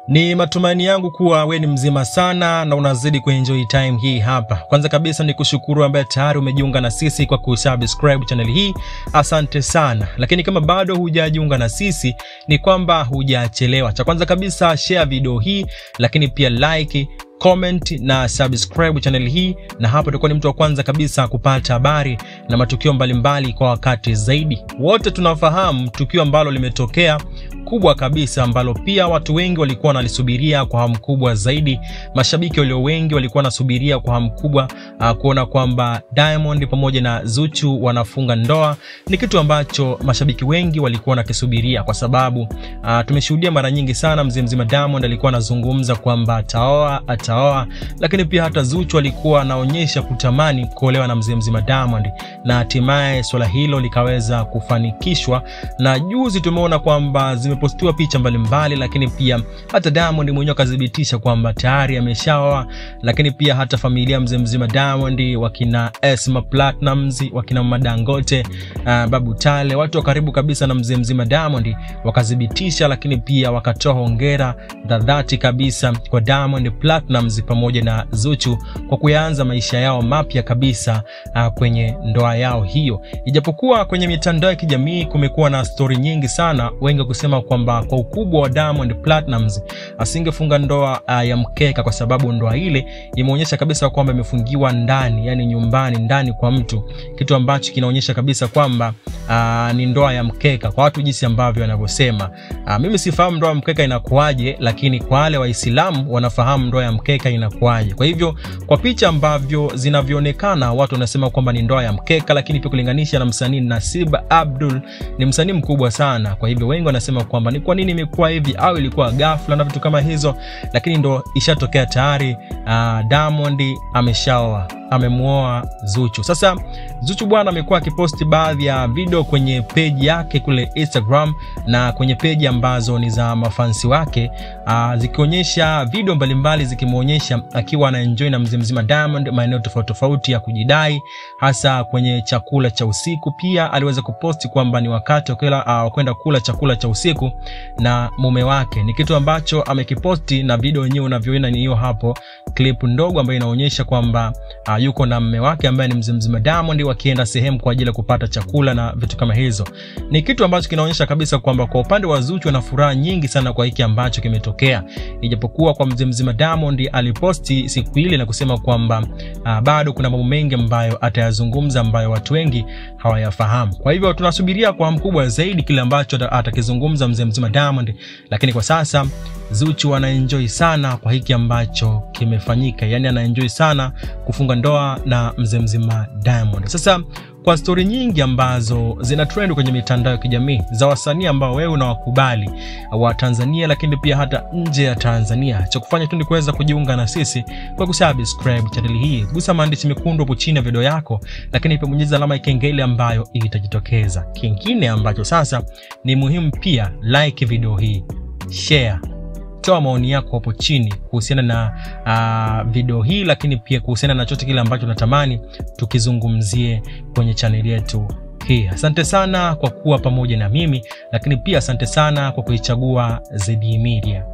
Ni matumaini yangu kuwa we ni mzima sana na unazidi kuenjoy time hii hapa. Kwanza kabisa ni kushukuru ambaye tayari umejiunga na sisi kwa kusubscribe channel hii. Asante sana. Lakini kama bado hujajiunga na sisi ni kwamba hujachelewa. Cha kwanza kabisa share video hii, lakini pia like, comment na subscribe channel hii, na hapo utakuwa ni mtu wa kwanza kabisa kupata habari na matukio mbalimbali kwa wakati zaidi. Wote tunafahamu tukio ambalo limetokea kubwa kabisa ambalo pia watu wengi walikuwa wanalisubiria kwa hamu kubwa zaidi. Mashabiki walio wengi walikuwa wanasubiria kwa hamu kubwa kuona kwamba Diamond pamoja na Zuchu wanafunga ndoa. Ni kitu ambacho mashabiki wengi walikuwa wanakisubiria kwa sababu tumeshuhudia mara nyingi sana mzima Diamond alikuwa anazungumza kwamba ataoa, lakini pia hata Zuchu alikuwa anaonyesha kutamani kuolewa na mzima Diamond, na hatimaye swala hilo likaweza kufanikishwa. Na juzi tumeona kwamba zimepostiwa picha mbalimbali, lakini pia hata Diamond mwenyewe akadhibitisha kwamba tayari ameshaoa. Lakini pia hata familia mzima Diamond, wakina Esma Platnumz, wakina Madangote, Babu Tale, watu wa karibu kabisa na mzima Diamond wakadhibitisha, lakini pia wakatoa hongera dhati kabisa kwa Diamond Platnumz pamoja na Zuchu kwa kuanza maisha yao mapya kabisa kwenye ndoa yao hiyo. Ijapokuwa kwenye mitandao ya kijamii kumekuwa na story nyingi sana, wengi kusema kwamba kwa ukubwa wa Diamond Platnumz asingefunga ndoa ya mkeka, kwa sababu ndoa ile imeonyesha kabisa kwamba imefungiwa ndani, yani nyumbani, ndani kwa mtu, kitu ambacho kinaonyesha kabisa kwamba ni ndoa ya mkeka kwa watu jinsi ambavyo wanavyosema. Mimi sifahamu ndoa ya mkeka inakuaje, lakini kwa wale Waislamu wanafahamu ndoa ya mkeka inakuaje. Kwa hivyo kwa picha ambavyo zinavyoonekana watu wanasema kwamba ni ndoa ya mkeka, lakini pia kulinganisha na msanii Nasib Abdul, ni msanii mkubwa sana. Kwa hivyo wengi wanasema kwamba ni kwa nini imekuwa hivi, au ilikuwa ghafla na vitu kama hizo, lakini ndo ishatokea tayari. Diamond ameshaoa, amemuoa Zuchu. Sasa Zuchu bwana amekuwa akiposti baadhi ya video kwenye page yake kule Instagram na kwenye page ambazo ni za mafansi wake, zikionyesha video mbalimbali zikimuonyesha akiwa anaenjoy na mzima Diamond maeneo tofauti ya kujidai, hasa kwenye chakula cha usiku. Pia aliweza kuposti kwamba ni wakati wa kwenda kula chakula cha usiku na mume wake. Ni kitu ambacho amekiposti, na video yenyewe unavyoona ni hiyo hapo, clip ndogo ambayo inaonyesha kwamba yuko na mume wake ambaye ni mzima Diamond wakienda sehemu kwa ajili ya kupata chakula na vitu kama hizo. Ni kitu ambacho kinaonyesha kabisa kwamba kwa upande wa Zuchu ana furaha nyingi sana kwa hiki ambacho kimetokea. Ijapokuwa kwa mzima Diamond aliposti siku ile na kusema kwamba bado kuna mambo mengi ambayo atayazungumza ambayo watu wengi hawayafahamu. Kwa hivyo tunasubiria kwa hamu kubwa zaidi kile ambacho atakizungumza mzima Diamond, lakini kwa sasa Zuchu anaenjoy sana kwa hiki ambacho kimefanyika, yani anaenjoy sana kufunga ndoa na mzima Diamond. Sasa kwa story nyingi ambazo zina trend kwenye mitandao ya kijamii za wasanii ambao wewe unawakubali wa Tanzania, lakini pia hata nje ya Tanzania, cha kufanya tu ni kuweza kujiunga na sisi kwa kusubscribe channel hii. Gusa maandishi mekundu hapo chini ya video yako, lakini pia bonyeza alama ya kengele ambayo itajitokeza. Kingine ambacho sasa ni muhimu pia, like video hii, share, toa maoni yako hapo chini kuhusiana na video hii, lakini pia kuhusiana na chochote kile ambacho unatamani tukizungumzie kwenye channel yetu hii. Asante sana kwa kuwa pamoja na mimi, lakini pia asante sana kwa kuichagua ZD Media.